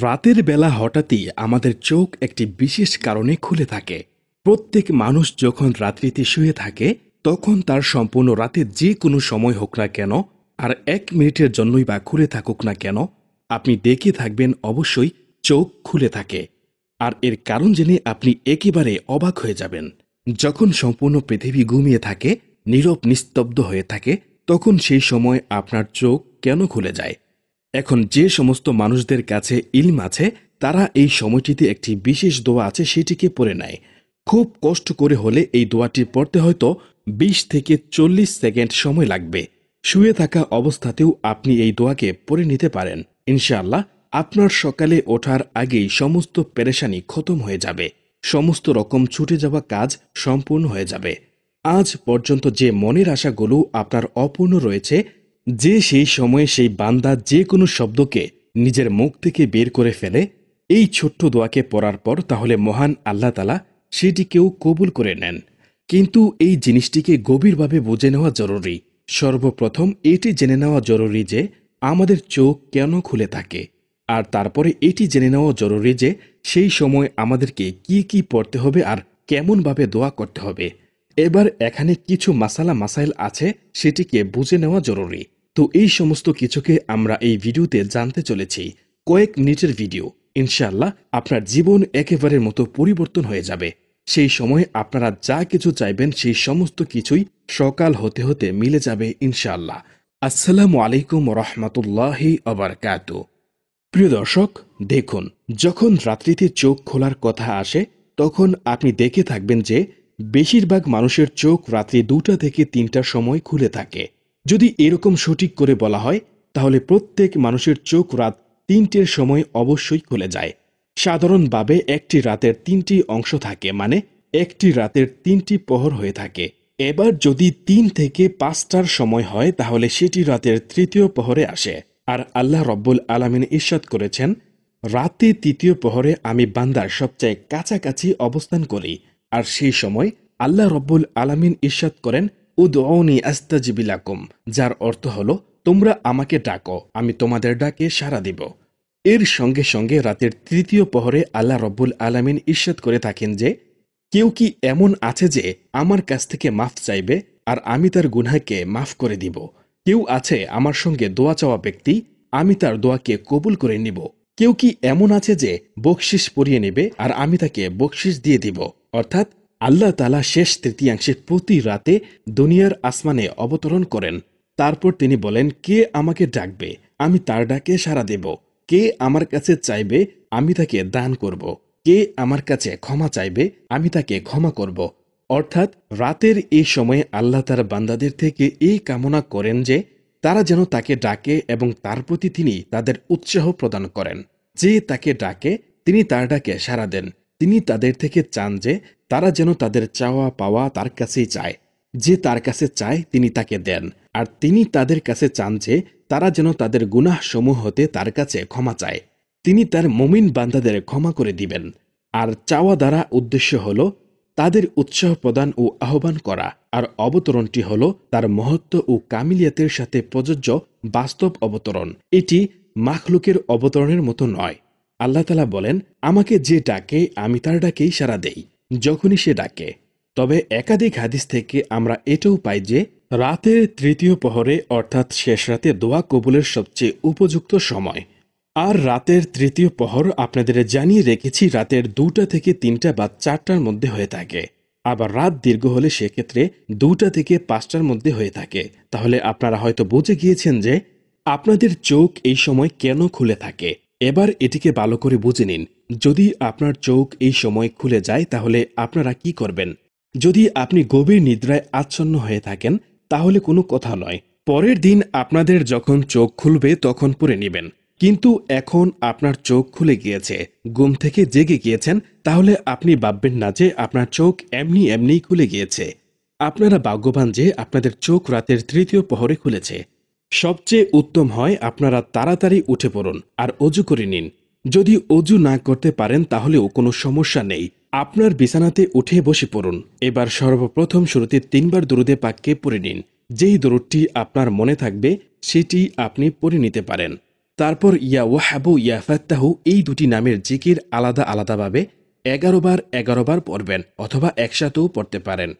রাতের বেলা হঠাৎই আমাদের চোখ একটি বিশেষ কারণে খুলে থাকে। প্রত্যেক মানুষ যখন রাত্রিতে শুয়ে থাকে তখন তার সম্পূর্ণ রাতের যে কোনো সময় হোক না কেন, আর 1 মিনিটের জন্যই বা খুলে থাকুক না কেন, আপনি দেখে থাকবেন অবশ্যই চোখ খুলে থাকে। আর এর কারণ জেনে আপনি একেবারে অবাক হয়ে যাবেন। যখন সম্পূর্ণ পৃথিবী ঘুমিয়ে থাকে, নীরব নিস্তব্ধ হয়ে থাকে, তখন সেই সময় আপনার চোখ কেন খুলে যায়? এখন যে সমস্ত মানুষদের কাছে ইলম আছে তারা এই সময়টিতে একটি বিশেষ দোয়া আছে সেটিকে পড়ে নেয়। খুব কষ্ট করে হলে এই দোয়াটি পড়তে হয়তো 20 থেকে 40 সেকেন্ড সময় লাগবে। শুয়ে থাকা অবস্থাতেও আপনি এই দোয়াকে পড়ে নিতে পারেন। ইনশাআল্লাহ আপনার সকালে ওঠার আগেই সমস্ত পেরেশানি খতম হয়ে যাবে, সমস্ত রকম ছুটে যাওয়া কাজ সম্পূর্ণ হয়ে যাবে। আজ পর্যন্ত যে মনের আশাগুলো আপনার অপূর্ণ রয়েছে, যে সেই সময়ে সেই বান্দা যে কোনো শব্দকে নিজের মুখ থেকে বের করে ফেলে এই ছোট্ট দোয়াকে পড়ার পর, তাহলে মহান আল্লাহ তাআলা সেটিকেও কবুল করে নেন। কিন্তু এই জিনিসটিকে গভীরভাবে বুঝে নেওয়া জরুরি। সর্বপ্রথম এটি জেনে নেওয়া জরুরি যে আমাদের চোখ কেন খুলে থাকে, আর তারপরে এটি জেনে নেওয়া জরুরি যে সেই সময় আমাদেরকে কি কি পড়তে হবে আর কেমনভাবে দোয়া করতে হবে। এবার এখানে কিছু মাসাইল আছে, সেটিকে বুঝে নেওয়া জরুরি। তো এই সমস্ত কিছুকে আমরা এই ভিডিওতে জানতে চলেছি। কয়েক মিনিটের ভিডিও, ইনশাআল্লাহ আপনার জীবন একেবারের মতো পরিবর্তন হয়ে যাবে। সেই সময় আপনারা যা কিছু চাইবেন সেই সমস্ত কিছুই সকাল হতে হতে মিলে যাবে ইনশাআল্লাহ। আসসালামু আলাইকুম রহমতুল্লাহি ওয়াবারাকাতুহু। প্রিয় দর্শক, দেখুন, যখন রাত্রিতে চোখ খোলার কথা আসে তখন আপনি দেখে থাকবেন যে বেশিরভাগ মানুষের চোখ রাত্রি 2টা থেকে 3টার সময় খুলে থাকে। যদি এরকম সঠিক করে বলা হয় তাহলে প্রত্যেক মানুষের চোখ রাত 3টের সময় অবশ্যই খুলে যায়। সাধারণভাবে একটি রাতের 3টি অংশ থাকে, মানে একটি রাতের 3টি প্রহর হয়ে থাকে। এবার যদি 3 থেকে 5টার সময় হয় তাহলে সেটি রাতের 3য় প্রহরে আসে। আর আল্লাহ রব্বুল আলামিন ইরশাদ করেছেন, রাতে 3য় প্রহরে আমি বান্দার সবচেয়ে কাছাকাছি অবস্থান করি। আর সেই সময় আল্লাহ রব্বুল আলামিন ইরশাদ করেন, উদউনি আস্তাজিব লাকুম, যার অর্থ হলো তোমরা আমাকে ডাকো, আমি তোমাদের ডাকে সাড়া দিব। এর সঙ্গে সঙ্গে রাতের 3য় প্রহরে আল্লাহ রব্বুল আলামিন ইরশাদ করে থাকেন যে কেউ কি এমন আছে যে আমার কাছ থেকে মাফ চাইবে আর আমি তার গুনাহকে মাফ করে দিব? কেউ আছে আমার সঙ্গে দোয়া চাওয়া ব্যক্তি, আমি তার দোয়াকে কবুল করে নিব? কেউ কি এমন আছে যে বকশিশ পরিয়ে নেবে আর আমি তাকে বকশিশ দিয়ে দিব? অর্থাৎ আল্লাহ তাআলা শেষ তৃতীয়াংশে প্রতি রাতে দুনিয়ার আসমানে অবতরণ করেন। তারপর তিনি বলেন, কে আমাকে ডাকবে, আমি তার ডাকে সাড়া দেব। কে আমার কাছে চাইবে, আমি তাকে দান করব। কে আমার কাছে ক্ষমা চাইবে, আমি তাকে ক্ষমা করব। অর্থাৎ রাতের এই সময়ে আল্লাহ তার বান্দাদের থেকে এই কামনা করেন যে তারা যেন তাকে ডাকে এবং তার প্রতি তিনি তাদের উৎসাহ প্রদান করেন। যে তাকে ডাকে তিনি তার ডাকে সাড়া দেন। তিনি তাদের থেকে চান যে তারা যেন তাদের চাওয়া পাওয়া তার কাছেই চায়। যে তার কাছে চায় তিনি তাকে দেন। আর তিনি তাদের কাছে চান যে তারা যেন তাদের গুনাহ সমূহ হতে তার কাছে ক্ষমা চায়। তিনি তার মুমিন বান্দাদের ক্ষমা করে দিবেন। আর চাওয়া দ্বারা উদ্দেশ্য হল তাদের উৎসাহ প্রদান ও আহ্বান করা। আর অবতরণটি হল তার মহত্ব ও কামিলিয়াতের সাথে প্রযোজ্য বাস্তব অবতরণ। এটি মাখলুকের অবতরণের মতো নয়। আল্লাহ তাআলা বলেন, আমাকে যে ডাকে আমি তার ডাকেই সাড়া দেই, যখনই সে ডাকে। তবে একাধিক হাদিস থেকে আমরা এটাও পাই যে রাতের 3য় প্রহরে অর্থাৎ শেষ রাতে দোয়া কবুলের সবচেয়ে উপযুক্ত সময়। আর রাতের 3য় প্রহর আপনাদের জানিয়ে রেখেছি রাতের 2টা থেকে 3টা বা 4টার মধ্যে হয়ে থাকে। আবার রাত দীর্ঘ হলে সেক্ষেত্রে 2টা থেকে 5টার মধ্যে হয়ে থাকে। তাহলে আপনারা হয়তো বুঝে গিয়েছেন যে আপনাদের চোখ এই সময় কেন খুলে থাকে। এবার এটিকে ভালো করে বুঝে নিন। যদি আপনার চোখ এই সময় খুলে যায় তাহলে আপনারা কি করবেন? যদি আপনি গভীর নিদ্রায় আচ্ছন্ন হয়ে থাকেন তাহলে কোনো কথা নয়, পরের দিন আপনাদের যখন চোখ খুলবে তখন পড়ে নেবেন। কিন্তু এখন আপনার চোখ খুলে গিয়েছে, ঘুম থেকে জেগে গিয়েছেন, তাহলে আপনি ভাববেন না যে আপনার চোখ এমনিই খুলে গিয়েছে। আপনারা ভাগ্যবান যে আপনাদের চোখ রাতের 3য় প্রহরে খুলেছে। সবচেয়ে উত্তম হয় আপনারা তাড়াতাড়ি উঠে পড়ুন আর অজু করে নিন। যদি অজু না করতে পারেন তাহলেও কোনো সমস্যা নেই, আপনার বিছানাতে উঠে বসে পড়ুন। এবার সর্বপ্রথম শুরুতে 3বার দুরুদে পাককে পড়ে নিন। যেই দরুদটি আপনার মনে থাকবে সেটি আপনি পড়ে নিতে পারেন। তারপর ইয়া ওয়াহাবু ইয়া ফাত্তাহু এই দুটি নামের জিকির আলাদা আলাদাভাবে 11 বার পড়বেন অথবা একসাথেও পড়তে পারেন।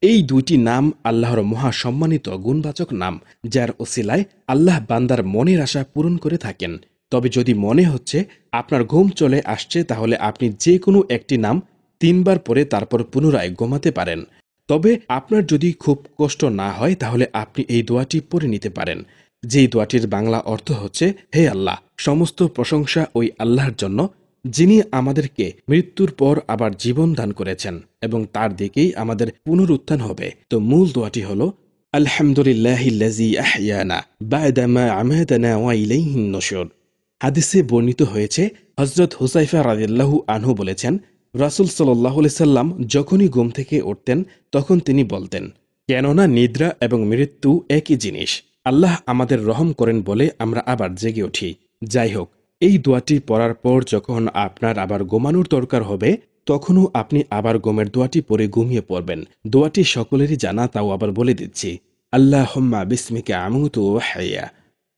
এই দুইটি নাম আল্লাহর মহাসম্মানিত গুণবাচক নাম, যার ওসিলায় আল্লাহ বান্দার মনের আশা পূরণ করে থাকেন। তবে যদি মনে হচ্ছে আপনার ঘুম চলে আসছে, তাহলে আপনি যে কোনো একটি নাম 3 বার পরে তারপর পুনরায় ঘুমাতে পারেন। তবে আপনার যদি খুব কষ্ট না হয়, তাহলে আপনি এই দোয়াটি পড়ে নিতে পারেন, যেই দোয়াটির বাংলা অর্থ হচ্ছে, হে আল্লাহ, সমস্ত প্রশংসা ওই আল্লাহর জন্য যিনি আমাদেরকে মৃত্যুর পর আবার জীবন দান করেছেন এবং তার দিকেই আমাদের পুনরুত্থান হবে। তো মূল দোয়াটি হল, আলহামদুলিল্লাহিল্লাযী আহইয়ানা বা'দা মা আমাতানা ওয়া ইলাইহিন নুশুর। হাদিসে বর্ণিত হয়েছে, হযরত হুযায়ফা রাদিয়াল্লাহু আনহু বলেছেন, রাসূল সাল্লাল্লাহু আলাইহি সাল্লাম যখনই ঘুম থেকে উঠতেন তখন তিনি বলতেন, কেননা নিদ্রা এবং মৃত্যু একই জিনিস, আল্লাহ আমাদের রহম করেন বলে আমরা আবার জেগে উঠি। যাই হোক, এই দোয়াটি পড়ার পর যখন আপনার আবার ঘুমানোর দরকার হবে, তখনও আপনি আবার ঘুমের দোয়াটি পরে ঘুমিয়ে পড়বেন। দোয়াটি সকলেরই জানা, তাও আবার বলে দিচ্ছি, আল্লাহুম্মা বিসমিকা আমুতু ওয়া আহইয়া।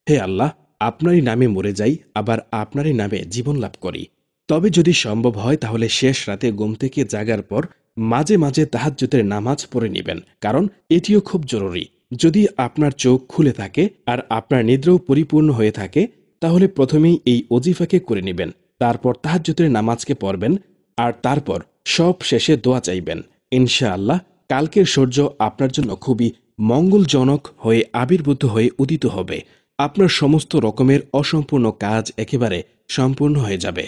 হে আল্লাহ, আপনারই নামে মরে যাই, আবার আপনারই নামে জীবন লাভ করি। তবে যদি সম্ভব হয় তাহলে শেষ রাতে ঘুম থেকে জাগার পর মাঝে মাঝে তাহাজ্জুদের নামাজ পড়ে নেবেন, কারণ এটিও খুব জরুরি। যদি আপনার চোখ খুলে থাকে আর আপনার নিদ্রাও পরিপূর্ণ হয়ে থাকে, তাহলে প্রথমেই এই ওজিফাকে করে নেবেন, তারপর তাহাজ্জুদের নামাজকে পড়বেন, আর তারপর সব শেষে দোয়া চাইবেন। ইনশাআল্লাহ কালকের সূর্য আপনার জন্য খুবই মঙ্গলজনক হয়ে আবির্ভূত হয়ে উদিত হবে। আপনার সমস্ত রকমের অসম্পূর্ণ কাজ একেবারে সম্পূর্ণ হয়ে যাবে।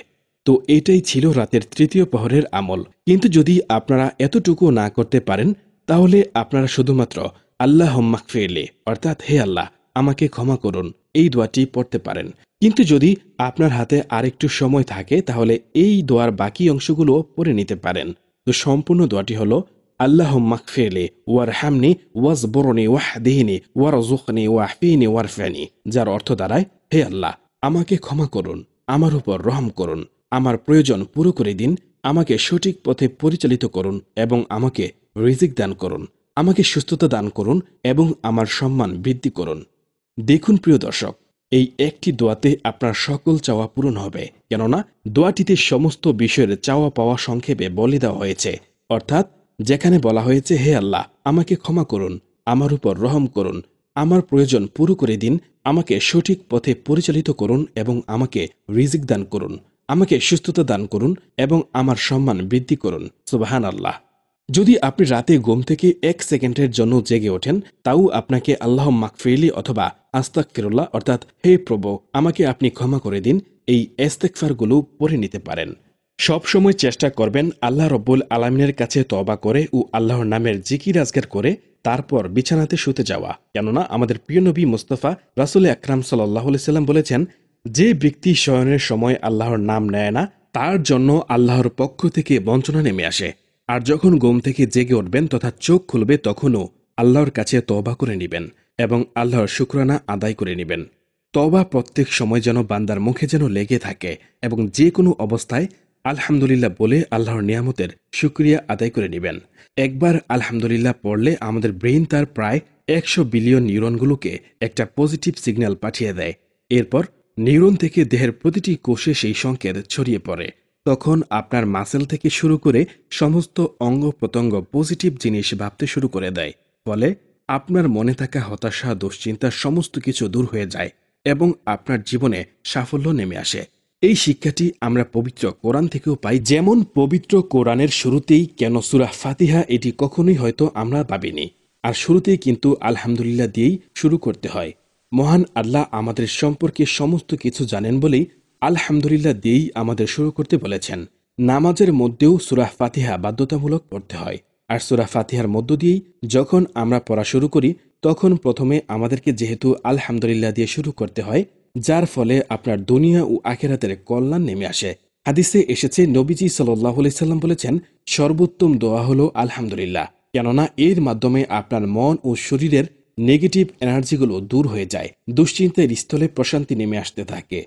তো এটাই ছিল রাতের তৃতীয় প্রহরের আমল। কিন্তু যদি আপনারা এতটুকু না করতে পারেন, তাহলে আপনারা শুধুমাত্র আল্লাহুম্মা গফিরলি, অর্থাৎ হে আল্লাহ আমাকে ক্ষমা করুন, এই দোয়াটি পড়তে পারেন। কিন্তু যদি আপনার হাতে আরেকটু সময় থাকে, তাহলে এই দোয়ার বাকি অংশগুলো পড়ে নিতে পারেন। তো সম্পূর্ণ দোয়াটি হলো, আল্লাহুম্মা গফিরলি ওয়ারহামনি ওয়াজবুরনি ওয়াহদিনি ওয়ারযুকনি ওয়াহফিনি ওয়ারফানি, যার অর্থ দাঁড়ায়, হে আল্লাহ আমাকে ক্ষমা করুন, আমার উপর রহম করুন, আমার প্রয়োজন পুরো করে দিন, আমাকে সঠিক পথে পরিচালিত করুন এবং আমাকে রিজিক দান করুন, আমাকে সুস্থতা দান করুন এবং আমার সম্মান বৃদ্ধি করুন। দেখুন প্রিয় দর্শক, এই একটি দোয়াতে আপনার সকল চাওয়া পূরণ হবে, কেননা দোয়াটিতে সমস্ত বিষয়ের চাওয়া পাওয়া সংক্ষেপে বলে দেওয়া হয়েছে। অর্থাৎ যেখানে বলা হয়েছে, হে আল্লাহ আমাকে ক্ষমা করুন, আমার উপর রহম করুন, আমার প্রয়োজন পুরো করে দিন, আমাকে সঠিক পথে পরিচালিত করুন এবং আমাকে রিজিক দান করুন, আমাকে সুস্থতা দান করুন এবং আমার সম্মান বৃদ্ধি করুন। সুবহানাল্লাহ। যদি আপনি রাতে ঘুম থেকে 1 সেকেন্ডের জন্য জেগে ওঠেন, তাও আপনাকে আল্লাহুম্মা গফিরলি অথবা আস্তাগফিরুল্লাহ, অর্থাৎ হে প্রভু আমাকে আপনি ক্ষমা করে দিন, এই ইস্তেগফারগুলো পড়ে নিতে পারেন। সব সময় চেষ্টা করবেন আল্লাহ রব্বুল আলামিনের কাছে তওবা করে ও আল্লাহর নামের জিকির আজকার করে তারপর বিছানাতে শুতে যাওয়া। কেননা আমাদের প্রিয় নবী মুস্তাফা রাসূল আকরাম সাল্লাল্লাহু আলাইহি সাল্লাম বলেছেন, যে ব্যক্তি শয়নের সময় আল্লাহর নাম নেয় না, তার জন্য আল্লাহর পক্ষ থেকে বঞ্চনা নেমে আসে। আর যখন ঘুম থেকে জেগে উঠবেন তথা চোখ খুলবে, তখনও আল্লাহর কাছে তওবা করে নেবেন এবং আল্লাহর শুকরানা আদায় করে নেবেন। তওবা প্রত্যেক সময় যেন বান্দার মুখে যেন লেগে থাকে এবং যে কোনো অবস্থায় আলহামদুলিল্লাহ বলে আল্লাহর নিয়ামতের শুকরিয়া আদায় করে নেবেন। একবার আলহামদুলিল্লাহ পড়লে আমাদের ব্রেইন তার প্রায় 100 বিলিয়ন নিউরনগুলোকে একটা পজিটিভ সিগন্যাল পাঠিয়ে দেয়। এরপর নিউরন থেকে দেহের প্রতিটি কোষে সেই সংকেত ছড়িয়ে পড়ে। তখন আপনার মাসেল থেকে শুরু করে সমস্ত অঙ্গ প্রত্যঙ্গ পজিটিভ জিনিস ভাবতে শুরু করে দেয়। ফলে আপনার মনে থাকা হতাশা, দুশ্চিন্তা সমস্ত কিছু দূর হয়ে যায় এবং আপনার জীবনে সাফল্য নেমে আসে। এই শিক্ষাটি আমরা পবিত্র কোরআন থেকেও পাই। যেমন পবিত্র কোরআনের শুরুতেই কেন সূরা ফাতিহা, এটি কখনোই হয়তো আমরা ভাবিনি। আর শুরুতেই কিন্তু আলহামদুলিল্লাহ দিয়েই শুরু করতে হয়। মহান আল্লাহ আমাদের সম্পর্কে সমস্ত কিছু জানেন বলেই আলহামদুলিল্লাহ দিয়েই আমাদের শুরু করতে বলেছেন। নামাজের মধ্যেও সূরা ফাতিহা বাধ্যতামূলক পড়তে হয়। আর সূরা ফাতিহার মধ্য দিয়েই যখন আমরা পড়া শুরু করি, তখন প্রথমে আমাদেরকে যেহেতু আলহামদুলিল্লাহ দিয়ে শুরু করতে হয়, যার ফলে আপনার দুনিয়া ও আখিরাতের কল্যাণ নেমে আসে। হাদিসে এসেছে, নবীজি সাল্লাল্লাহু আলাইহি সাল্লাম বলেছেন, সর্বোত্তম দোয়া হলো আলহামদুলিল্লাহ, কেননা এর মাধ্যমে আপনার মন ও শরীরের নেগেটিভ এনার্জিগুলো দূর হয়ে যায়, দুশ্চিন্তার স্থলে প্রশান্তি নেমে আসতে থাকে।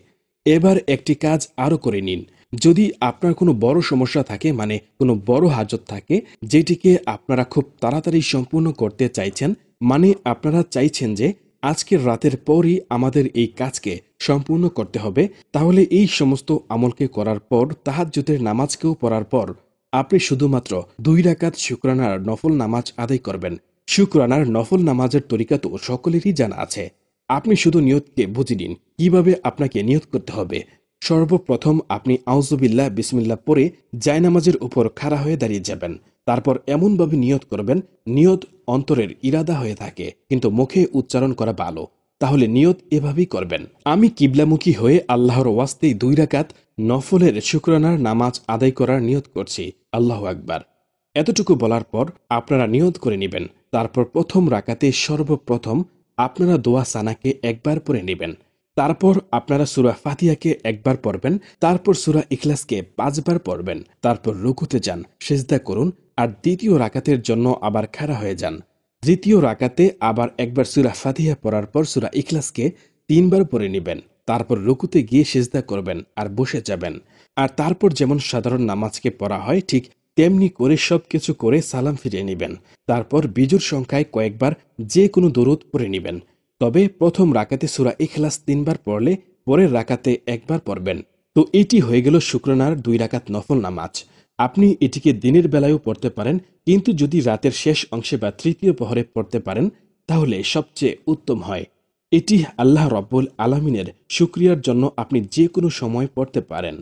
এবার একটি কাজ আরও করে নিন। যদি আপনার কোনো বড় সমস্যা থাকে, মানে কোনো বড় হাজত থাকে, যেটিকে আপনারা খুব তাড়াতাড়ি সম্পূর্ণ করতে চাইছেন, মানে আপনারা চাইছেন যে আজকের রাতের পরই আমাদের এই কাজকে সম্পূর্ণ করতে হবে। তাহলে এই সমস্ত আমলকে করার পর তাহাজ্জুদের নামাজকেও পড়ার পর আপনি শুধুমাত্র 2 রাকাত শুকরানার নফল নামাজ আদায় করবেন। শুকরানার নফল নামাজের তরিকা তো সকলেরই জানা আছে। আপনি শুধু নিয়তকে বুঝে নিন কিভাবে আপনাকে নিয়ত করতে হবে। সর্বপ্রথম আপনি আউযুবিল্লাহ বিসমিল্লাহ পড়ে জায়নামাজের উপর খাড়া হয়ে দাঁড়িয়ে যাবেন। তারপর এমনভাবে নিয়ত করবেন, নিয়ত অন্তরের ইরাদা হয়ে থাকে কিন্তু মুখে উচ্চারণ করা ভালো। তাহলে নিয়ত এভাবেই করবেন, আমি কিবলামুখী হয়ে আল্লাহর ওয়াস্তেই 2 রাকাত নফলের শুকরানার নামাজ আদায় করার নিয়ত করছি, আল্লাহু আকবার। এতটুকু বলার পর আপনারা নিয়ত করে নেবেন। তারপর প্রথম রাকাতে সর্বপ্রথম আপনারা দোয়া সানাকে একবার পড়ে নেবেন। তারপর আপনারা সূরা ফাতিহাকে একবার পড়বেন। তারপর সূরা ইখলাসকে 5 বার পড়বেন। তারপর রুকুতে যান, সিজদা করুন আর দ্বিতীয় রাকাতের জন্য আবার খাড়া হয়ে যান। তৃতীয় রাকাতে আবার একবার সূরা ফাতিহা পড়ার পর সূরা ইখলাসকে 3 বার পড়ে নেবেন। তারপর রুকুতে গিয়ে সিজদা করবেন আর বসে যাবেন। আর তারপর যেমন সাধারণ নামাজকে পড়া হয় ঠিক তেমনি করে সবকিছু করে সালাম ফিরিয়ে নেবেন। তারপর বিজোড় সংখ্যায় কয়েকবার যে কোনো দরুদ পড়ে নেবেন। তবে প্রথম রাকাতে সূরা ইখলাস 3 বার পড়লে পরের রাকাতে একবার পড়বেন। তো এটি হয়ে গেল শুকরানার 2 রাকাত নফল নামাজ। আপনি এটিকে দিনের বেলায়ও পড়তে পারেন, কিন্তু যদি রাতের শেষ অংশে বা তৃতীয় প্রহরে পড়তে পারেন তাহলে সবচেয়ে উত্তম হয়। এটি আল্লাহ রব্বুল আলামিনের শুকরিয়ার জন্য আপনি যে কোনো সময় পড়তে পারেন।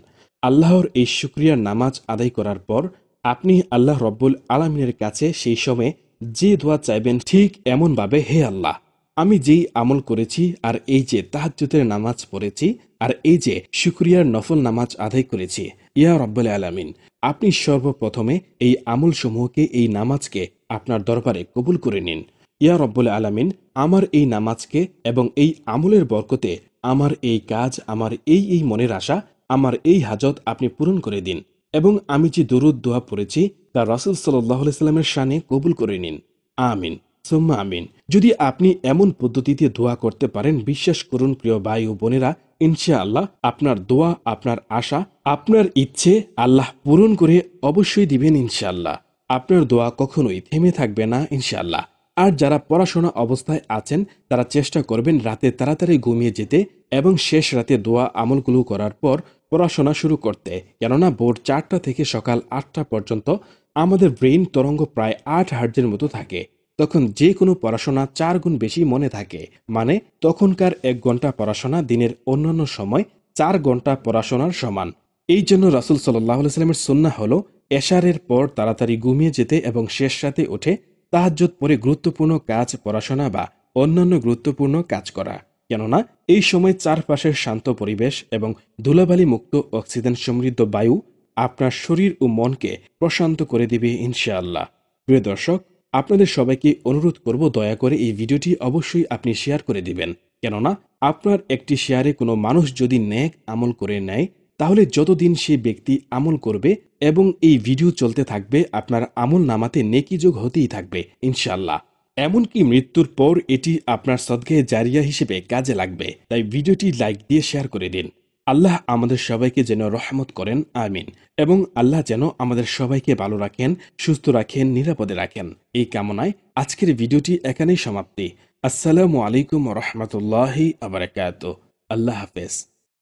আল্লাহর এই শুকরিয়ার নামাজ আদায় করার পর আপনি আল্লাহ রব্বুল আলামিনের কাছে সেই সময়ে যে দোয়া চাইবেন ঠিক এমনভাবে, হে আল্লাহ, আমি যেই আমল করেছি আর এই যে তাহাজ্জুদের নামাজ পড়েছি আর এই যে শুকরিয়ার নফল নামাজ আদায় করেছি, ইয়া রব্বুল আলামিন, আপনি সর্বপ্রথমে এই আমলসমূহকে, এই নামাজকে আপনার দরবারে কবুল করে নিন। ইয়া রব্বুল আলামিন, আমার এই নামাজকে এবং এই আমলের বরকতে আমার এই কাজ, আমার এই মনের আশা, আমার এই হাজত আপনি পূরণ করে দিন এবং আমি যে দরুদ দোয়া পড়েছি তা রাসূল সাল্লাল্লাহু আলাইহি সাল্লামের শানে কবুল করে নিন। আমিন সুম্মা আমিন। যদি আপনি এমন পদ্ধতিতে দোয়া করতে পারেন, বিশ্বাস করুন প্রিয় ভাই ও বোনেরা, ইনশাআল্লাহ আপনার দোয়া, আপনার আশা, আপনার ইচ্ছে আল্লাহ পূরণ করে অবশ্যই দিবেন ইনশাআল্লাহ। আপনার দোয়া কখনোই থেমে থাকবে না ইনশাআল্লাহ। আর যারা পড়াশোনা অবস্থায় আছেন তারা চেষ্টা করবেন রাতে তাড়াতাড়ি ঘুমিয়ে যেতে এবং শেষ রাতে দোয়া আমলগুলো করার পর পড়াশোনা শুরু করতে। কেননা ভোর 4টা থেকে সকাল 8টা পর্যন্ত আমাদের ব্রেইন তরঙ্গ প্রায় 8 হার্টজের মতো থাকে। তখন যে কোনো পড়াশোনা 4 গুণ বেশি মনে থাকে। মানে তখনকার 1 ঘন্টা পড়াশোনা দিনের অন্যান্য সময় 4 ঘন্টা পড়াশোনার সমান। এই জন্য রাসূল সাল্লাল্লাহু আলাইহি সাল্লামের সুন্নাহ হলো এশারের পর তাড়াতাড়ি ঘুমিয়ে যেতে এবং শেষ রাতে উঠে তাহাজ্জুদ পড়ে গুরুত্বপূর্ণ কাজ, পড়াশোনা বা অন্যান্য গুরুত্বপূর্ণ কাজ করা। কেননা এই সময় চারপাশের শান্ত পরিবেশ এবং ধুলাবালি মুক্ত অক্সিজেন সমৃদ্ধ বায়ু আপনার শরীর ও মনকে প্রশান্ত করে দিবে ইনশাআল্লাহ। প্রিয় দর্শক, আপনাদের সবাইকে অনুরোধ করব দয়া করে এই ভিডিওটি অবশ্যই আপনি শেয়ার করে দিবেন। কেননা আপনার একটি শেয়ারে কোনো মানুষ যদি নেক আমল করে নেয় তাহলে যতদিন সে ব্যক্তি আমল করবে এবং এই ভিডিও চলতে থাকবে আপনার আমল নামাতে নেকি যোগ হতেই থাকবে ইনশাআল্লাহ। এমনকি মৃত্যুর পর এটি আপনার সদকায়ে জারিয়া হিসেবে কাজে লাগবে। তাই ভিডিওটি লাইক দিয়ে শেয়ার করে দিন। আল্লাহ আমাদের সবাইকে যেন রহমত করেন, আমিন। এবং আল্লাহ যেন আমাদের সবাইকে ভালো রাখেন, সুস্থ রাখেন, নিরাপদে রাখেন। এই কামনায় আজকের ভিডিওটি এখানেই সমাপ্তি। আসসালামু আলাইকুম ওয়া রাহমাতুল্লাহি ওয়া বারাকাতুহু। আল্লাহ হাফেজ।